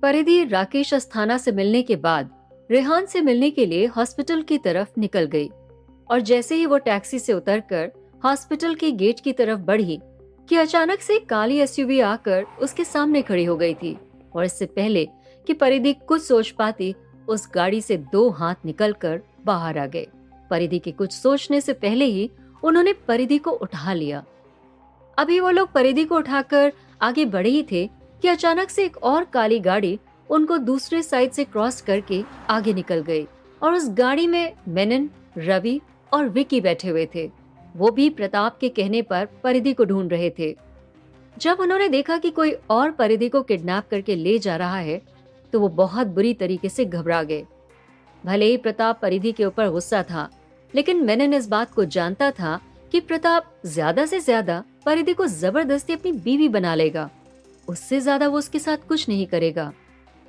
परिधि राकेश अस्थाना से मिलने के बाद रेहान से मिलने के लिए हॉस्पिटल की तरफ निकल गई और जैसे ही वो टैक्सी से उतरकर हॉस्पिटल के गेट की तरफ बढ़ी कि अचानक से काली एसयूवी आकर उसके सामने खड़ी हो गई थी। और इससे पहले कि परिधि कुछ सोच पाती, उस गाड़ी से दो हाथ निकलकर बाहर आ गए। परिधि के कुछ सोचने से पहले ही उन्होंने परिधि को उठा लिया। अभी वो लोग परिधि को उठाकर आगे बढ़े ही थे कि अचानक से एक और काली गाड़ी उनको दूसरे साइड से क्रॉस करके आगे निकल गई और उस गाड़ी में मेनन, रवि और विकी बैठे हुए थे। वो भी प्रताप के कहने पर परिधि को ढूंढ रहे थे। जब उन्होंने देखा कि कोई और परिधि को किडनैप करके ले जा रहा है तो वो बहुत बुरी तरीके से घबरा गए। भले ही प्रताप परिधि के ऊपर गुस्सा था, लेकिन मेनन इस बात को जानता था कि प्रताप ज्यादा से ज्यादा परिधि को जबरदस्ती अपनी बीवी बना लेगा, उससे ज्यादा वो उसके साथ कुछ नहीं करेगा।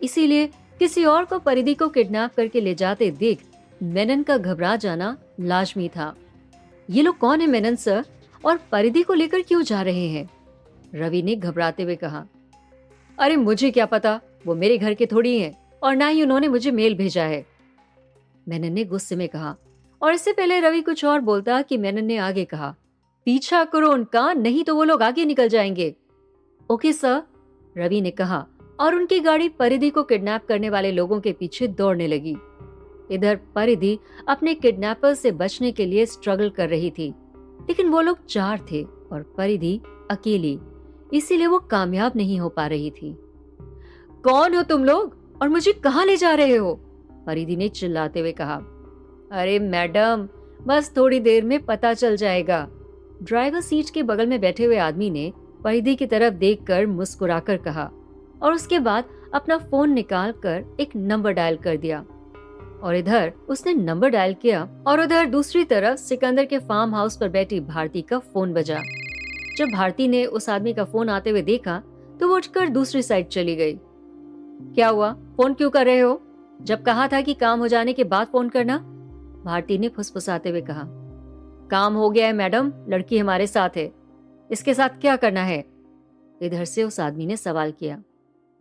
इसीलिए किसी और को परिधि को किडनैप करके ले जाते देख मेनन का घबरा जाना लाजमी था। ये लोग कौन है मेनन सर, और परिधि को लेकर क्यों जा रहे हैं? रवि ने घबराते हुए कहा। अरे मुझे क्या पता, वो मेरे घर के थोड़ी हैं और ना ही उन्होंने मुझे मेल भेजा है, मेनन ने गुस्से में कहा। और इससे पहले रवि कुछ और बोलता कि मेनन ने आगे कहा, पीछा करो उनका, नहीं तो वो लोग आगे निकल जाएंगे। ओके सर, रवि ने कहा और उनकी गाड़ी परिधि को किडनैप करने वाले लोगों के पीछे दौड़ने लगी। इधर परिधि अपने किडनैपर से बचने के लिए स्ट्रगल कर रही थी, लेकिन वो लोग चार थे और परिधि अकेली, इसीलिए वो कामयाब नहीं हो पा रही थी। कौन हो तुम लोग और मुझे कहाँ ले जा रहे हो? परिधि ने चिल्लाते हुए कहा। अरे मैडम, बस थोड़ी देर में पता चल जाएगा, ड्राइवर सीट के बगल में बैठे हुए आदमी ने परिधि की तरफ देखकर मुस्कुराकर कहा और उसके बाद अपना फोन निकालकर एक नंबर डायल कर दिया। और इधर उसने नंबर डायल किया और उधर दूसरी तरफ सिकंदर के फार्म हाउस पर बैठी भारती का फोन बजा। जब भारती ने उस आदमी का फोन आते हुए देखा तो वो उठकर दूसरी साइड चली गई। क्या हुआ, फोन क्यों कर रहे हो? जब कहा था कि काम हो जाने के बाद फोन करना, भारती ने फुसफुसाते हुए कहा। काम हो गया है मैडम, लड़की हमारे साथ है, इसके साथ क्या करना है? इधर से उस आदमी ने सवाल किया।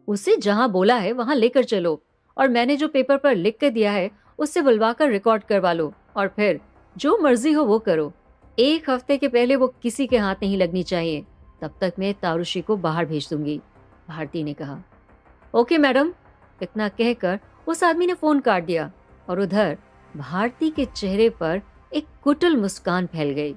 उसे जहां बोला है वहां लेकर चलो और मैंने जो पेपर पर लिख कर दिया है उससे बुलवाकर रिकॉर्ड करवा लो और फिर जो मर्जी हो वो करो। 1 हफ्ते के पहले वो किसी के हाथ नहीं लगनी चाहिए, तब तक मैं तारुषी को बाहर भेज दूंगी, भारती ने कहा। ओके मैडम, इतना कहकर उस आदमी ने फोन काट दिया और उधर भारती के चेहरे पर एक कुटिल मुस्कान फैल गई।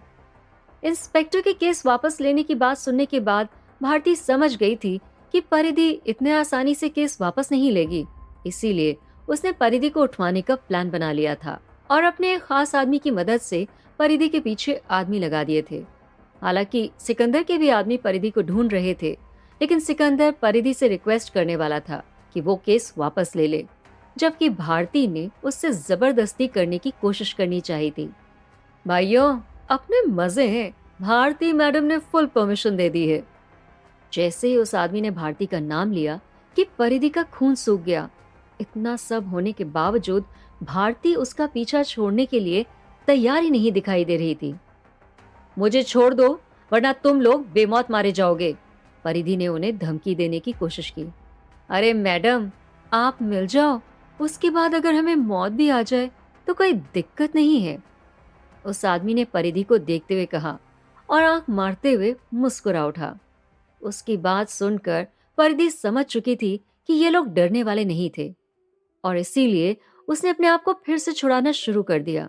इंस्पेक्टर के केस वापस लेने की बात सुनने के बाद भारती समझ गई थी कि परिधि इतने आसानी से केस वापस नहीं लेगी, इसीलिए उसने परिधि को उठवाने का प्लान बना लिया था और अपने एक खास आदमी की मदद से परिधि के पीछे आदमी लगा दिए थे। हालांकि सिकंदर के भी आदमी परिधि को ढूंढ रहे थे, लेकिन सिकंदर परिधि से रिक्वेस्ट करने वाला था कि वो केस वापस ले ले, जबकि भारती ने उससे जबरदस्ती करने की कोशिश करनी चाहिए थी। भाइयों, अपने मजे हैं, भारती मैडम ने फुल परमिशन दे दी है। जैसे ही उस आदमी ने भारती का नाम लिया कि परिधि का खून सूख गया। इतना सब होने के बावजूद भारती उसका पीछा छोड़ने के लिए तैयार ही नहीं दिखाई दे रही थी। मुझे छोड़ दो वरना तुम लोग बेमौत मारे जाओगे, परिधि ने उन्हें धमकी देने की कोशिश की। अरे मैडम, आप मिल जाओ, उसके बाद अगर हमें मौत भी आ जाए तो कोई दिक्कत नहीं है, उस आदमी ने परिधि को देखते हुए कहा और आंख मारते हुए मुस्कुरा उठा। उसकी बात सुनकर परिधि समझ चुकी थी कि ये लोग डरने वाले नहीं थे और इसीलिए उसने अपने आप को फिर से छुड़ाना शुरू कर दिया।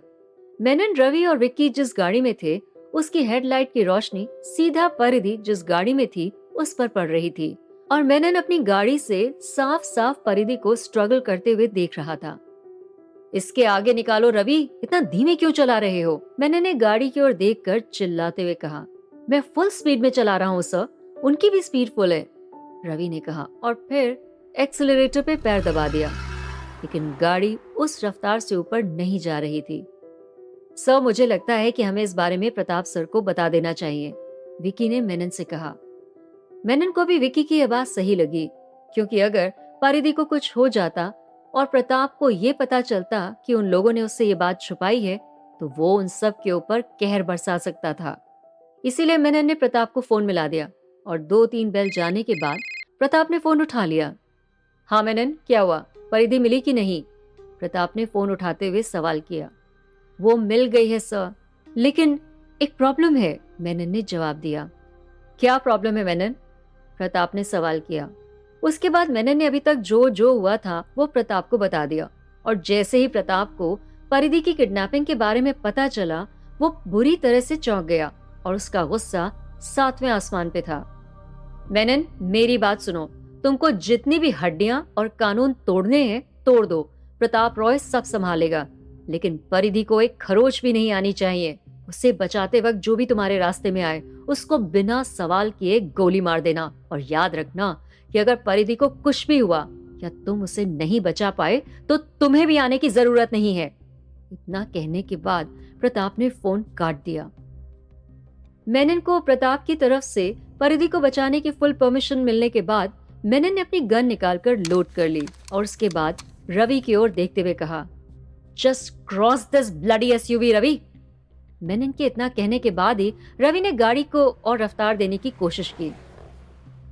मेनन, रवि और विक्की जिस गाड़ी में थे उसकी हेडलाइट की रोशनी सीधा परिधि जिस गाड़ी में थी उस पर पड़ रही थी और मेनन अपनी गाड़ी से साफ साफ परिधि को स्ट्रगल करते हुए देख रहा था। इसके आगे निकालो रवि, इतना धीमे क्यों चला रहे हो? मेनन ने गाड़ी की ओर देखकर चिल्लाते हुए कहा। मैं फुल स्पीड में चला रहा हूँ सर, उनकी भी स्पीड फुल है, रवि ने कहा और फिर एक्सीलरेटर पे पैर दबा दिया, लेकिन गाड़ी उस रफ्तार से ऊपर नहीं जा रही थी। सर, मुझे लगता है कि हमें इस बारे में प्रताप सर को बता देना चाहिए, विकी ने मेनन से कहा। मेनन को भी विकी की यह बात सही लगी, क्योंकि अगर परिधि को कुछ हो जाता और प्रताप को ये पता चलता कि उन लोगों ने उससे ये बात छुपाई है तो वो उन सब के ऊपर कहर बरसा सकता था। इसीलिए मेनन ने प्रताप को फोन मिला दिया और 2-3 बेल जाने के बाद प्रताप ने फोन उठा लिया। हाँ मेनन, क्या हुआ? परिधि मिली कि नहीं? प्रताप ने फोन उठाते हुए सवाल किया। वो मिल गई है सर, लेकिन एक प्रॉब्लम है, मेनन ने जवाब दिया। क्या प्रॉब्लम है मेनन? प्रताप ने सवाल किया। उसके बाद मेनन ने अभी तक जो जो हुआ था वो प्रताप को बता दिया, और जैसे ही प्रताप को परिधि की किडनैपिंग के बारे में पता चला, वो बुरी तरह से चौंक गया और उसका गुस्सा 7वें आसमान पे था। मेनन, मेरी बात सुनो, तुमको जितनी भी हड्डियां और कानून तोड़ने हैं तोड़ दो, प्रताप रॉय सब संभालेगा, लेकिन परिधि को एक खरोच भी नहीं आनी चाहिए। उसे बचाते वक्त जो भी तुम्हारे रास्ते में आए उसको बिना सवाल किए गोली मार देना, और याद रखना कि अगर परिधि को कुछ भी हुआ या तुम उसे नहीं बचा पाए तो तुम्हें भी आने की जरूरत नहीं है। इतना कहने के बाद प्रताप ने फोन काट दिया। मेनन को प्रताप की तरफ से परिधि को बचाने की फुल परमिशन मिलने के बाद मेनन ने अपनी गन निकालकर लोड कर ली और उसके बाद रवि की ओर देखते हुए कहा, just cross this bloody SUV Ravi. Menon के इतना कहने के बाद ही रवि ने गाड़ी को और रफ्तार देने की कोशिश की,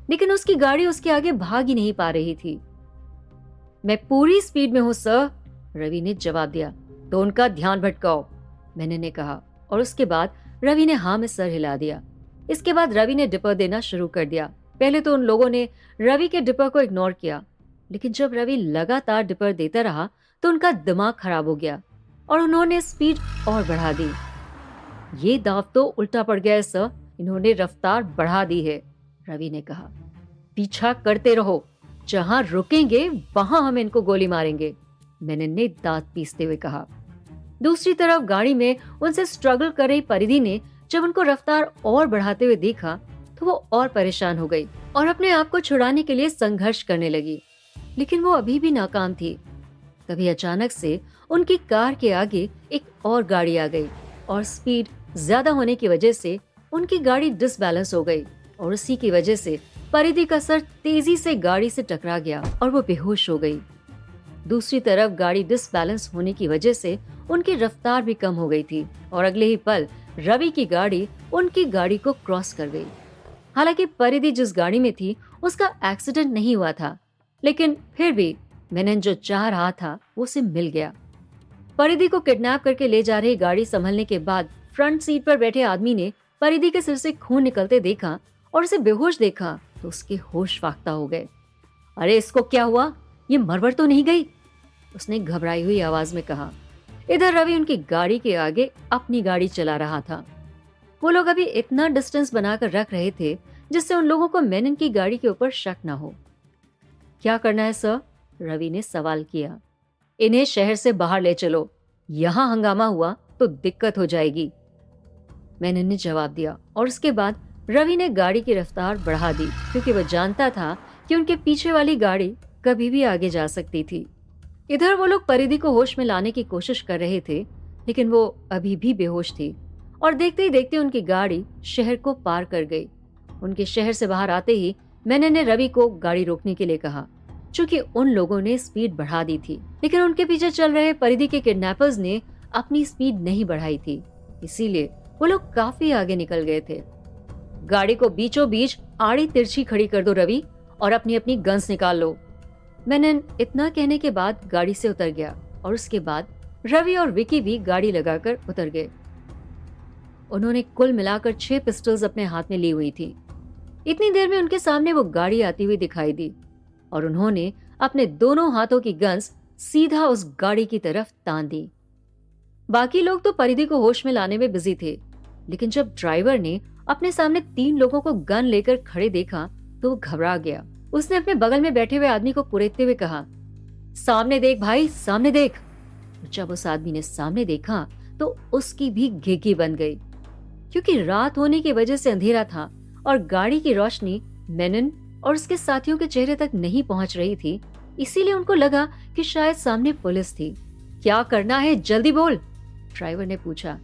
लेकिन उसकी गाड़ी उसके आगे भाग ही नहीं पा रही थी। मैं पूरी स्पीड में हूं सर, रवि ने जवाब दिया। तो उनका ध्यान भटकाओ, मेनन ने कहा, और उसके बाद रवि ने हाँ में सर हिला दिया। इसके बाद रवि ने डिपर देना शुरू कर दिया। पहले तो उन लोगों ने रवि के डिपर को इग्नोर किया, लेकिन जब रवि लगातार डिपर देता रहा तो उनका दिमाग खराब हो गया और उन्होंने स्पीड और बढ़ा दी। ये दाव तो उल्टा पड़ गया है सर, इन्होंने रफ्तार बढ़ा दी है, रवि ने कहा। पीछा करते रहो, जहां रुकेंगे वहां हम इनको गोली मारेंगे, मेनन ने दांत पीसते हुए कहा। दूसरी तरफ गाड़ी में उनसे स्ट्रगल कर रही परिधि ने जब उनको रफ्तार और बढ़ाते हुए देखा तो वो और परेशान हो गई और अपने आप को छुड़ाने के लिए संघर्ष करने लगी, लेकिन वो अभी भी नाकाम थी। तभी अचानक से उनकी कार के आगे एक और गाड़ी आ गई और स्पीड ज्यादा होने की वजह से उनकी गाड़ी डिसबैलेंस हो गई और उसी की वजह से परिधि का सर तेजी से गाड़ी से टकरा गया और वो बेहोश हो गई। दूसरी तरफ गाड़ी डिसबैलेंस होने की वजह से उनकी रफ्तार भी कम हो गई थी और अगले ही पल रवि की गाड़ी उनकी गाड़ी को क्रॉस कर गई। हालांकि परिधि जिस गाड़ी में थी उसका एक्सीडेंट नहीं हुआ था, लेकिन फिर भी मेनन जो चाह रहा था वो उसे मिल गया। परिधि को किडनैप करके ले जा रही गाड़ी संभलने के बाद फ्रंट सीट पर बैठे आदमी ने परिधि के सिर से खून निकलते देखा और उसे बेहोश देखा तो उसके होश फाख्ता हो गए। अरे इसको क्या हुआ? ये मरवर तो नहीं गई? उसने घबराई हुई आवाज में कहा। इधर रवि उनकी गाड़ी के आगे अपनी गाड़ी चला रहा था। वो लोग अभी इतना डिस्टेंस बनाकर रख रहे थे जिससे उन लोगों को मेनन की गाड़ी के ऊपर शक न हो। क्या करना है सर? रवि ने सवाल किया। इन्हें शहर से बाहर ले चलो, यहाँ हंगामा हुआ तो दिक्कत हो जाएगी, मेनन ने जवाब दिया। और उसके बाद रवि ने गाड़ी की रफ्तार बढ़ा दी क्योंकि वह जानता था कि उनके पीछे वाली गाड़ी कभी भी आगे जा सकती थी। इधर वो लोग परिधि को होश में लाने की कोशिश कर रहे थे, लेकिन वो अभी भी बेहोश थी और देखते ही देखते उनकी गाड़ी शहर को पार कर गई। उनके शहर से बाहर आते ही मेनन ने रवि को गाड़ी रोकने के लिए कहा, चूंकि उन लोगों ने स्पीड बढ़ा दी थी, लेकिन उनके पीछे चल रहे परिधि के किडनैपर्स ने अपनी स्पीड नहीं बढ़ाई थी, इसीलिए वो लोग काफी आगे निकल गए थे। गाड़ी को बीचों बीच आड़ी तिरछी खड़ी कर दो रवि, और अपनी अपनी गन्स निकाल लो। मेनन इतना कहने के बाद गाड़ी से उतर गया और उसके बाद रवि और विकी भी गाड़ी लगाकर उतर गए। उन्होंने कुल मिलाकर 6 पिस्टल्स अपने हाथ में ली हुई थी। इतनी देर में उनके सामने वो गाड़ी आती हुई दिखाई दी और उन्होंने अपने दोनों हाथों की गन्स सीधा उस गाड़ी की तरफ तान दी। बाकी लोग तो परिधि को होश में लाने में बिजी थे, लेकिन जब ड्राइवर ने अपने सामने 3 लोगों को गन लेकर खड़े देखा तो वो घबरा गया। उसने अपने बगल में बैठे हुए आदमी को कुरेदते हुए कहा, सामने देख भाई, सामने देख। जब उस आदमी ने सामने देखा तो उसकी भी घिघी बन गई। क्योंकि रात होने की वजह से अंधेरा था और गाड़ी की रोशनी मेनन और उसके साथियों के चेहरे तक नहीं पहुंच रही थी, इसीलिए उनको लगा कि शायद सामने पुलिस थी। क्या करना है, जल्दी बोल, ड्राइवर ने पूछा।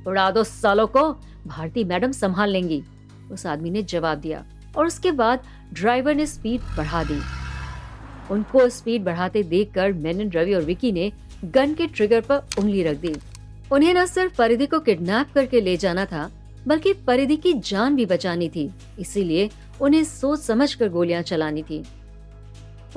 उड़ा दो सालों को, भारती मैडम संभाल लेंगी, उस आदमी ने जवाब दिया। और उसके बाद ड्राइवर ने स्पीड बढ़ा दी। उनको स्पीड बढ़ाते देखकर मेनन, रवि और विकी ने गन के ट्रिगर पर उंगली रख दी। उन्हें न सिर्फ परिधि को किडनैप करके ले जाना था, बल्कि परिधि की जान भी बचानी थी, इसीलिए उन्हें सोच समझकर गोलियां चलानी थी।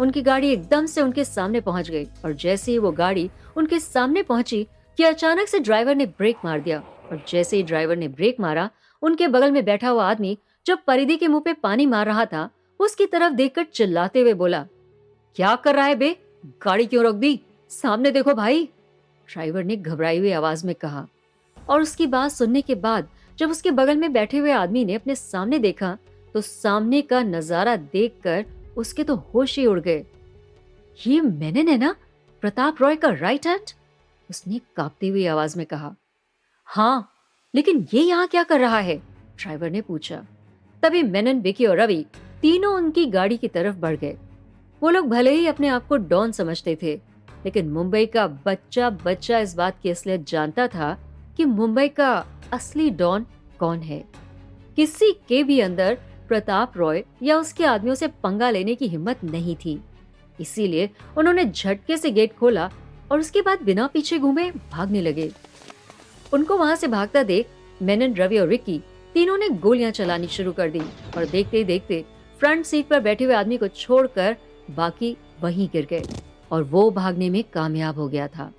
उनकी गाड़ी एकदम से उनके सामने पहुंच गई और जैसे ही वो गाड़ी उनके सामने पहुंची कि अचानक से ड्राइवर ने ब्रेक मार दिया। और जैसे ही ड्राइवर ने ब्रेक मारा, उनके बगल में बैठा हुआ आदमी जो परिधि के मुंह पे पानी मार रहा था, उसकी तरफ देखकर चिल्लाते हुए बोला, क्या कर रहा है बे? गाड़ी क्यों रोक दी? सामने देखो भाई। ड्राइवर ने घबराई हुई आवाज में कहा। और उसकी बात सुनने के बाद जब उसके बगल में बैठे हुए आदमी ने अपने सामने देखा तो सामने का नजारा देखकर उसके तो होश ही उड़ गए। ये मेनन है ना, प्रताप रॉय का राइट हैंड? उसने कांपती हुई आवाज में कहा। हाँ, लेकिन ये यहाँ क्या कर रहा है? ड्राइवर ने पूछा। तभी मेनन, विकी और रवि तीनों उनकी गाड़ी की तरफ बढ़ गए। वो लोग भले ही अपने आप को डॉन समझते थे, लेकिन मुंबई का बच्चा बच्चा इस बात की असलियत जानता था कि मुंबई का असली डॉन कौन है। किसी के भी अंदर प्रताप रॉय या उसके आदमियों से पंगा लेने की हिम्मत नहीं थी। इसीलिए उन्होंने झटके से गेट खोला और उसके बाद बिना पीछे घूमे भागने लगे। उनको वहां से भागता देख मेनन, रवि और विक्की तीनों ने गोलियां चलानी शुरू कर दी और देखते ही देखते फ्रंट सीट पर बैठे हुए आदमी को छोड़कर बाकी वहीं गिर गए और वो भागने में कामयाब हो गया था।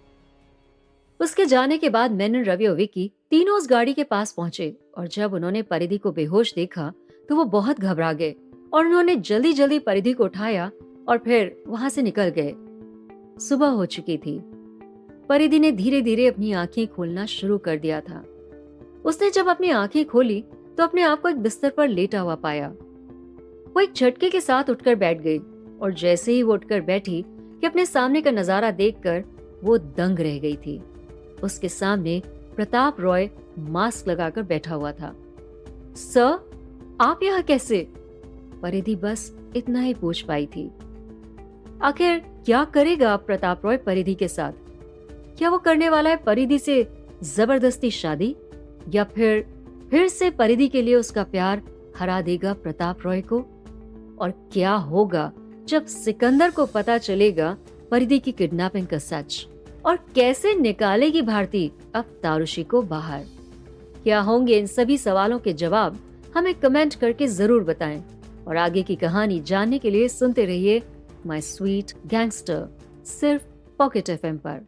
उसके जाने के बाद मेनन, रवि और विक्की तीनों उस गाड़ी के पास पहुंचे और जब उन्होंने परिधि को बेहोश देखा तो वो बहुत घबरा गए और उन्होंने जल्दी जल्दी परिधि को उठाया और फिर वहां से निकल गए। सुबह हो चुकी थी। परिधि ने धीरे धीरे अपनी आंखें खोलना शुरू कर दिया था। उसने जब अपनी आंखें खोली तो अपने आप को एक बिस्तर पर लेटा हुआ पाया। वो एक झटके के साथ उठकर बैठ गई और जैसे ही वो उठकर बैठी कि अपने सामने का नजारा देखकर वो दंग रह गई थी। उसके सामने प्रताप रॉय मास्क लगाकर बैठा हुआ था। सर, आप यहाँ कैसे? परिधि बस इतना ही पूछ पाई थी। आखिर क्या करेगा प्रताप रॉय परिधि के साथ? क्या वो करने वाला है परिधि से जबरदस्ती शादी, या फिर से परिधि के लिए उसका प्यार हरा देगा प्रताप रॉय को? और क्या होगा जब सिकंदर को पता चलेगा परिधि की किडनैपिंग का सच? और कैसे निकालेगी भारती अब तारुषी को बाहर? क्या होंगे इन सभी सवालों के जवाब? हमें कमेंट करके जरूर बताएं और आगे की कहानी जानने के लिए सुनते रहिए माय स्वीट गैंगस्टर, सिर्फ पॉकेट एफएम पर।